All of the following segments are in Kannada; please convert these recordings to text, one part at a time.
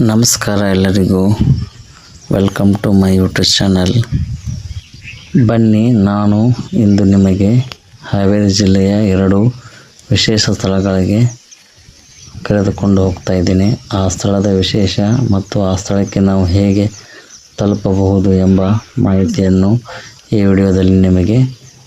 ನಮಸ್ಕಾರ ಎಲ್ಲರಿಗೂ, welcome to my YouTube channel. ಬನ್ನಿ, ನಾನು ಇಂದು ನಿಮಗೆ ಹಾವೇರಿ ಜಿಲ್ಲೆಯ 2 ವಿಶೇಷ ಸ್ಥಳಗಳಿಗೆ ಕರೆದುಕೊಂಡು ಹೋಗ್ತಾ ಇದ್ದೀನಿ. ಆ ಸ್ಥಳದ ವಿಶೇಷ ಮತ್ತು ಆ ಸ್ಥಳಕ್ಕೆ ನಾವು ಹೇಗೆ ತಲುಪಬಹುದು ಎಂಬ ಮಾಹಿತಿಯನ್ನು ಈ ವಿಡಿಯೋದಲ್ಲಿ ನಿಮಗೆ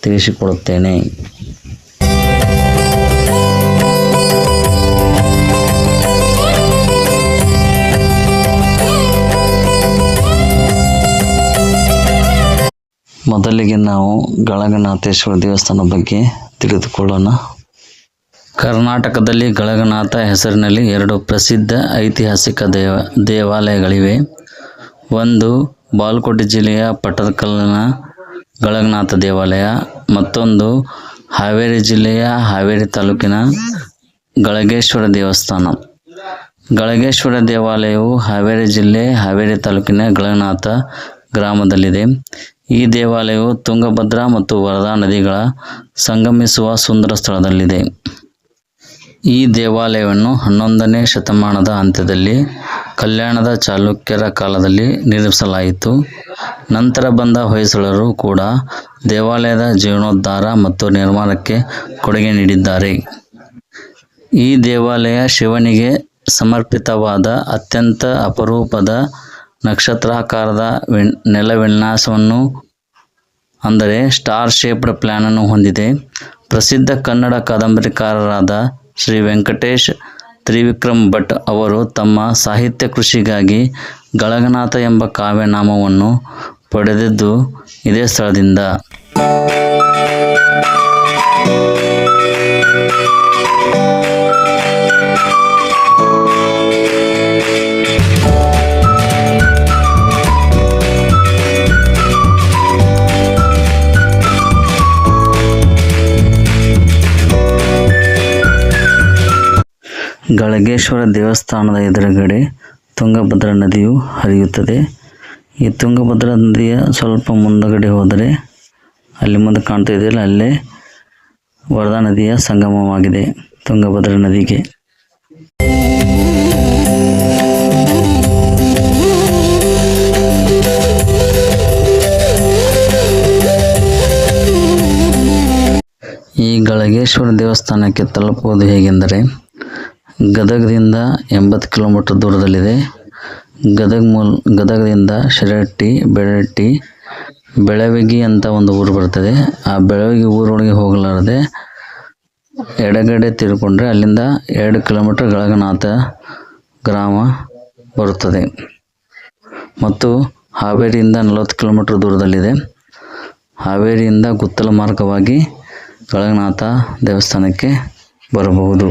ತಿಳಿಸಿಕೊಡುತ್ತೇನೆ. ಮೊದಲಿಗೆ ನಾವು ಗಳಗನಾಥೇಶ್ವರ ದೇವಸ್ಥಾನ ಬಗ್ಗೆ ತಿಳಿದುಕೊಳ್ಳೋಣ. ಕರ್ನಾಟಕದಲ್ಲಿ ಗಳಗನಾಥ ಹೆಸರಿನಲ್ಲಿ 2 ಪ್ರಸಿದ್ಧ ಐತಿಹಾಸಿಕ ದೇವಾಲಯಗಳಿವೆ. ಒಂದು ಬಾಗಲಕೋಟೆ ಜಿಲ್ಲೆಯ ಪಟ್ಟದಕಲ್ಲಿನ ಗಳಗನಾಥ ದೇವಾಲಯ, ಮತ್ತೊಂದು ಹಾವೇರಿ ಜಿಲ್ಲೆಯ ಹಾವೇರಿ ತಾಲೂಕಿನ ಗಳಗೇಶ್ವರ ದೇವಸ್ಥಾನ. ಗಳಗೇಶ್ವರ ದೇವಾಲಯವು ಹಾವೇರಿ ಜಿಲ್ಲೆ ಹಾವೇರಿ ತಾಲೂಕಿನ ಗಳಗನಾಥ ಗ್ರಾಮದಲ್ಲಿದೆ. ಈ ದೇವಾಲಯವು ತುಂಗಭದ್ರಾ ಮತ್ತು ವರದಾ ನದಿಗಳ ಸಂಗಮಿಸುವ ಸುಂದರ ಸ್ಥಳದಲ್ಲಿದೆ. ಈ ದೇವಾಲಯವನ್ನು 11ನೇ ಶತಮಾನದ ಅಂತ್ಯದಲ್ಲಿ ಕಲ್ಯಾಣದ ಚಾಲುಕ್ಯರ ಕಾಲದಲ್ಲಿ ನಿರ್ಮಿಸಲಾಯಿತು. ನಂತರ ಬಂದ ಹೊಯ್ಸಳರು ಕೂಡ ದೇವಾಲಯದ ಜೀರ್ಣೋದ್ಧಾರ ಮತ್ತು ನಿರ್ಮಾಣಕ್ಕೆ ಕೊಡುಗೆ ನೀಡಿದ್ದಾರೆ. ಈ ದೇವಾಲಯ ಶಿವನಿಗೆ ಸಮರ್ಪಿತವಾದ ಅತ್ಯಂತ ಅಪರೂಪದ ನಕ್ಷತ್ರಾಕಾರದ ನೆಲವಿನ್ಯಾಸವನ್ನು, ಅಂದರೆ ಸ್ಟಾರ್ ಶೇಪ್ಡ್ ಪ್ಲಾನ್ ಅನ್ನು ಹೊಂದಿದೆ. ಪ್ರಸಿದ್ಧ ಕನ್ನಡ ಕಾದಂಬರಿಕಾರರಾದ ಶ್ರೀ ವೆಂಕಟೇಶ್ ತ್ರಿವಿಕ್ರಮ್ ಭಟ್ ಅವರು ತಮ್ಮ ಸಾಹಿತ್ಯ ಕೃಷಿಗಾಗಿ ಗಳಗನಾಥ ಎಂಬ ಕಾವ್ಯನಾಮವನ್ನು ಪಡೆದಿದ್ದು ಇದೇ ಸ್ಥಳದಿಂದ. ಗಳಗೇಶ್ವರ ದೇವಸ್ಥಾನದ ಎದುರುಗಡೆ ತುಂಗಭದ್ರಾ ನದಿಯು ಹರಿಯುತ್ತದೆ. ಈ ತುಂಗಭದ್ರಾ ನದಿಯ ಸ್ವಲ್ಪ ಮುಂದಗಡೆ ಹೋದರೆ ಅಲ್ಲಿ ಮುಂದೆ ಕಾಣ್ತಾ ಇದೆಯಲ್ಲ, ಅಲ್ಲೇ ವರದಾ ನದಿಯ ಸಂಗಮವಾಗಿದೆ ತುಂಗಭದ್ರಾ ನದಿಗೆ. ಈ ಗಳಗೇಶ್ವರ ದೇವಸ್ಥಾನಕ್ಕೆ ತಲುಪುವುದು ಹೇಗೆಂದರೆ, ಗದಗದಿಂದ 80 ಕಿಲೋಮೀಟರ್ ದೂರದಲ್ಲಿದೆ. ಗದಗದಿಂದ ಶಿರಹಟ್ಟಿ, ಬೆಳಟ್ಟಿ, ಬೆಳವಗಿ ಅಂತ ಒಂದು ಊರು ಬರ್ತದೆ. ಆ ಬೆಳವಗಿ ಊರೊಳಗೆ ಹೋಗಲಾರದೆ ಎಡಗಡೆ ತಿರುಕೊಂಡ್ರೆ ಅಲ್ಲಿಂದ 2 ಕಿಲೋಮೀಟರ್ ಗಳಗನಾಥ ಗ್ರಾಮ ಬರುತ್ತದೆ. ಮತ್ತು ಹಾವೇರಿಯಿಂದ 40 ಕಿಲೋಮೀಟರ್ ದೂರದಲ್ಲಿದೆ. ಹಾವೇರಿಯಿಂದ ಗುತ್ತಲ ಮಾರ್ಗವಾಗಿ ಗಳಗನಾಥ ದೇವಸ್ಥಾನಕ್ಕೆ ಬರಬಹುದು.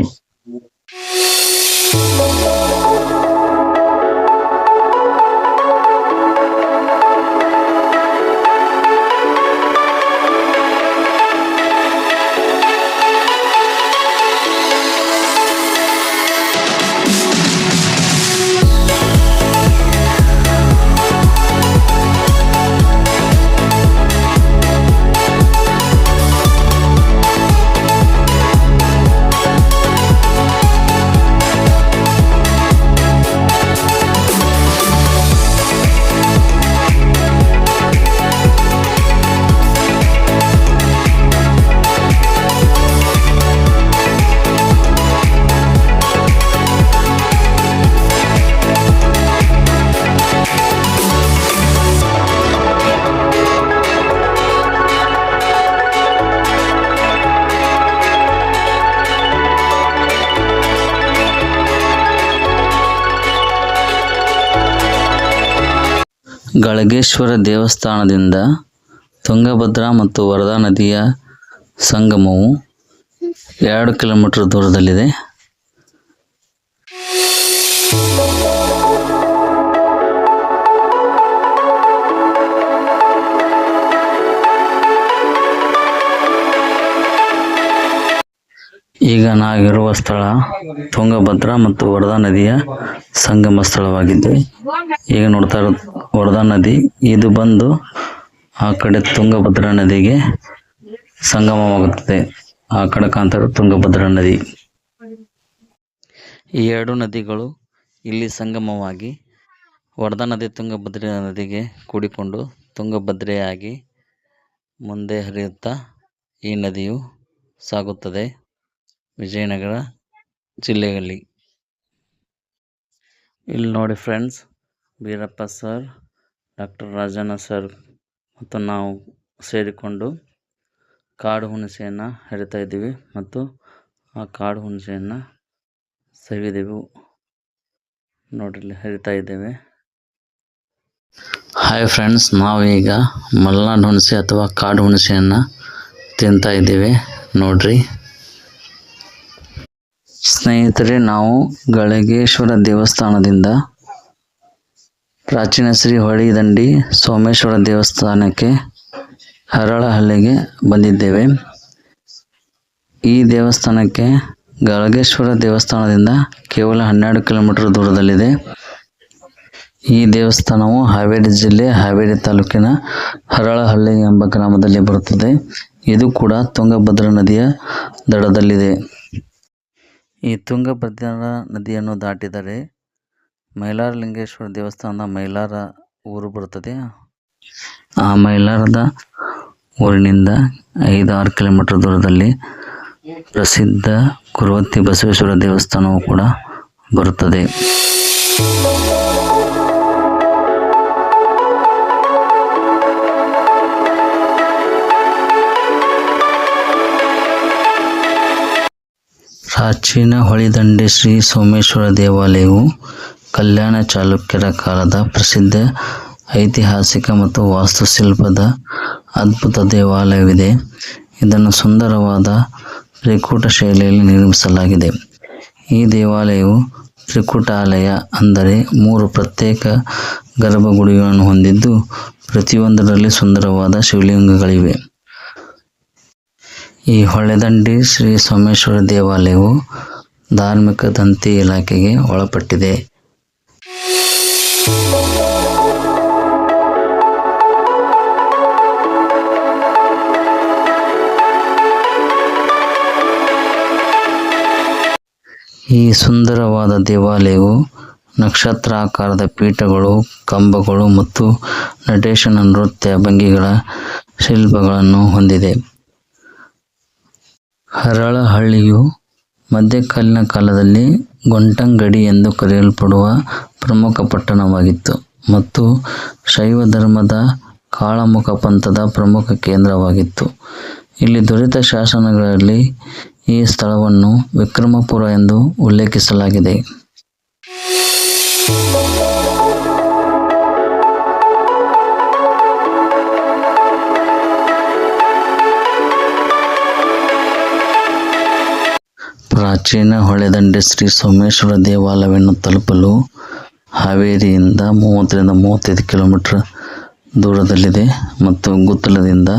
ಗಳಗೇಶ್ವರ ದೇವಸ್ಥಾನದಿಂದ ತುಂಗಭದ್ರಾ ಮತ್ತು ವರದಾ ನದಿಯ ಸಂಗಮವು 2 ಕಿಲೋಮೀಟರ್ ದೂರದಲ್ಲಿದೆ. ಈಗ ನಾವಿರುವ ಸ್ಥಳ ತುಂಗಭದ್ರಾ ಮತ್ತು ವರದಾ ನದಿಯ ಸಂಗಮ ಸ್ಥಳವಾಗಿದ್ದು, ಈಗ ನೋಡ್ತಾ ಇರೋದು ವರದಾ ನದಿ. ಇದು ಬಂದು ಆ ಕಡೆ ತುಂಗಭದ್ರಾ ನದಿಗೆ ಸಂಗಮವಾಗುತ್ತದೆ. ಆ ಕಡೆ ಕಾಣ್ತಾ ಇರೋದು ತುಂಗಭದ್ರಾ ನದಿ. ಈ 2 ನದಿಗಳು ಇಲ್ಲಿ ಸಂಗಮವಾಗಿ ವರ್ಧಾ ನದಿ ತುಂಗಭದ್ರಾ ನದಿಗೆ ಕೂಡಿಕೊಂಡು ತುಂಗಭದ್ರೆಯಾಗಿ ಮುಂದೆ ಹರಿಯುತ್ತಾ ಈ ನದಿಯು ಸಾಗುತ್ತದೆ ವಿಜಯನಗರ ಜಿಲ್ಲೆಯಲ್ಲಿ. ಇಲ್ಲಿ ನೋಡಿ friends, Beerappa sir, doctor Rajanna sir ಮತ್ತು ನಾವು ಸೇರಿಕೊಂಡು ಕಾಡು ಹುಣಸೆಯನ್ನು ಹರಿತಾ ಇದ್ದೀವಿ ಮತ್ತು ಆ ಕಾಡು ಹುಣಸೆಯನ್ನು ಸವಿದೆವು. ನೋಡ್ರಿ, ಹರಿತಾ ಇದ್ದೇವೆ. ಹಾಯ್ ಫ್ರೆಂಡ್ಸ್, ನಾವೀಗ ಮಲೆನಾಡು ಹುಣಸೆ ಅಥವಾ ಕಾಡು ಹುಣಸೆಯನ್ನು ತಿಂತಾ ಇದ್ದೇವೆ. ನೋಡ್ರಿ ಸ್ನೇಹಿತರೆ, ನಾವು ಗಳಗೇಶ್ವರ ದೇವಸ್ಥಾನದಿಂದ ಪ್ರಾಚೀನ ಶ್ರೀ ಹೊಳಿದಂಡಿ ಸೋಮೇಶ್ವರ ದೇವಸ್ಥಾನಕ್ಕೆ ಹರಳಹಳ್ಳಿಗೆ ಬಂದಿದ್ದೇವೆ. ಈ ದೇವಸ್ಥಾನಕ್ಕೆ ಗಳಗೇಶ್ವರ ದೇವಸ್ಥಾನದಿಂದ ಕೇವಲ 12 ಕಿಲೋಮೀಟರ್ ದೂರದಲ್ಲಿದೆ. ಈ ದೇವಸ್ಥಾನವು ಹಾವೇರಿ ಜಿಲ್ಲೆ ಹಾವೇರಿ ತಾಲೂಕಿನ ಹರಳಹಳ್ಳಿ ಎಂಬ ಗ್ರಾಮದಲ್ಲಿ ಬರುತ್ತದೆ. ಇದು ಕೂಡ ತುಂಗಭದ್ರಾ ನದಿಯ ದಡದಲ್ಲಿದೆ. ಈ ತುಂಗಭದ್ರಾ ನದಿಯನ್ನು ದಾಟಿದರೆ ಮೈಲಾರಲಿಂಗೇಶ್ವರ ದೇವಸ್ಥಾನದ ಮೈಲಾರ ಊರು ಬರುತ್ತದೆ. ಆ ಮೈಲಾರದ ಊರಿನಿಂದ 5-6 ಕಿಲೋಮೀಟರ್ ದೂರದಲ್ಲಿ ಪ್ರಸಿದ್ಧ ಕುರುವತ್ತಿ ಬಸವೇಶ್ವರ ದೇವಸ್ಥಾನವು ಕೂಡ ಬರುತ್ತದೆ. ಪ್ರಾಚೀನ ಹೊಳಿದಂಡೆ ಶ್ರೀ ಸೋಮೇಶ್ವರ ದೇವಾಲಯವು ಕಲ್ಯಾಣ ಚಾಲುಕ್ಯರ ಕಾಲದ ಪ್ರಸಿದ್ಧ ಐತಿಹಾಸಿಕ ಮತ್ತು ವಾಸ್ತುಶಿಲ್ಪದ ಅದ್ಭುತ ದೇವಾಲಯವಿದೆ. ಇದನ್ನು ಸುಂದರವಾದ ತ್ರಿಕೂಟ ಶೈಲಿಯಲ್ಲಿ ನಿರ್ಮಿಸಲಾಗಿದೆ. ಈ ದೇವಾಲಯವು ತ್ರಿಕೂಟಾಲಯ ಅಂದರೆ 3 ಪ್ರತ್ಯೇಕ ಗರ್ಭಗುಡಿಗಳನ್ನು ಹೊಂದಿದ್ದು ಪ್ರತಿಯೊಂದರಲ್ಲಿ ಸುಂದರವಾದ ಶಿವಲಿಂಗಗಳಿವೆ. ಈ ಹೊಳೆದಂಡಿ ಶ್ರೀ ಸೋಮೇಶ್ವರ ದೇವಾಲಯವು ಧಾರ್ಮಿಕ ದಂತಿ ಇಲಾಖೆಗೆ ಒಳಪಟ್ಟಿದೆ. ಈ ಸುಂದರವಾದ ದೇವಾಲಯವು ನಕ್ಷತ್ರಾಕಾರದ ಪೀಠಗಳು, ಕಂಬಗಳು ಮತ್ತು ನಟೇಶನ ನೃತ್ಯ ಭಂಗಿಗಳ ಶಿಲ್ಪಗಳನ್ನು ಹೊಂದಿದೆ. ಹರಳಹಳ್ಳಿಯು ಮಧ್ಯಕಾಲೀನ ಕಾಲದಲ್ಲಿ ಗೊಂಟಂಗಡಿ ಎಂದು ಕರೆಯಲ್ಪಡುವ ಪ್ರಮುಖ ಪಟ್ಟಣವಾಗಿತ್ತು ಮತ್ತು ಶೈವ ಧರ್ಮದ ಕಾಳಮುಖ ಪಂಥದ ಪ್ರಮುಖ ಕೇಂದ್ರವಾಗಿತ್ತು. ಇಲ್ಲಿ ದೊರೆತ ಶಾಸನಗಳಲ್ಲಿ ಈ ಸ್ಥಳವನ್ನು ವಿಕ್ರಮಪುರ ಎಂದು ಉಲ್ಲೇಖಿಸಲಾಗಿದೆ. ಪ್ರಾಚೀನ ಹೊಳೆದಂಡೆ ಶ್ರೀ ಸೋಮೇಶ್ವರ ದೇವಾಲಯವನ್ನು ತಲುಪಲು ಹಾವೇರಿಯಿಂದ 30-35 ಕಿಲೋಮೀಟರ್ ದೂರದಲ್ಲಿದೆ ಮತ್ತು ಗುತ್ತಲದಿಂದ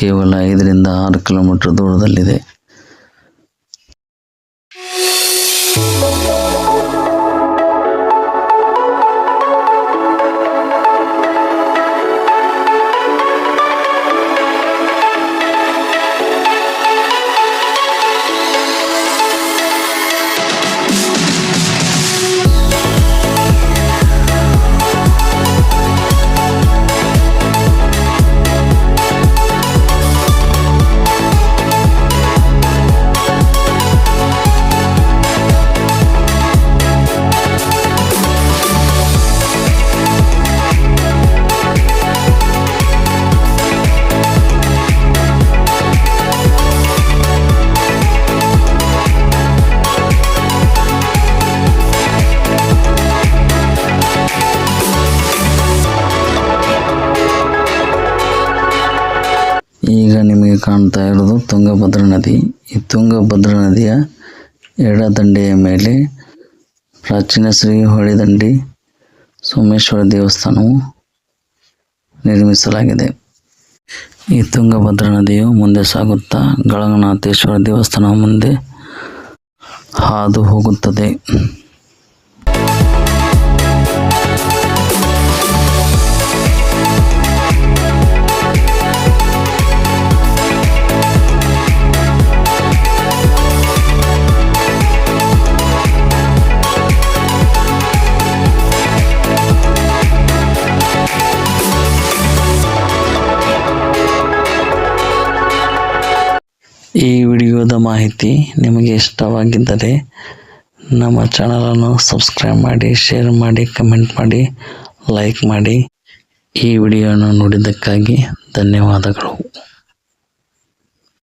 ಕೇವಲ 5-6 ಕಿಲೋಮೀಟರ್ ದೂರದಲ್ಲಿದೆ. ಈಗ ನಿಮಗೆ ಕಾಣ್ತಾ ಇರೋದು ತುಂಗಭದ್ರಾ ನದಿ. ಈ ತುಂಗಭದ್ರಾ ನದಿಯ ಎಡದಂಡೆಯ ಮೇಲೆ ಪ್ರಾಚೀನ ಶ್ರೀ ಹೊಳೆದಂಡಿ ಸೋಮೇಶ್ವರ ದೇವಸ್ಥಾನವು ನಿರ್ಮಿಸಲಾಗಿದೆ. ಈ ತುಂಗಭದ್ರಾ ನದಿಯು ಮುಂದೆ ಸಾಗುತ್ತಾ ಗಳಗನಾಥೇಶ್ವರ ದೇವಸ್ಥಾನ ಮುಂದೆ ಹಾದು ಹೋಗುತ್ತದೆ. ಈ ವಿಡಿಯೋದ ಮಾಹಿತಿ ನಿಮಗೆ ಇಷ್ಟವಾಗಿದ್ದರೆ ನಮ್ಮ ಚಾನಲನ್ನು ಸಬ್ಸ್ಕ್ರೈಬ್ ಮಾಡಿ, ಶೇರ್ ಮಾಡಿ, ಕಮೆಂಟ್ ಮಾಡಿ, ಲೈಕ್ ಮಾಡಿ. ಈ ವಿಡಿಯೋವನ್ನು ನೋಡಿದ್ದಕ್ಕಾಗಿ ಧನ್ಯವಾದಗಳು.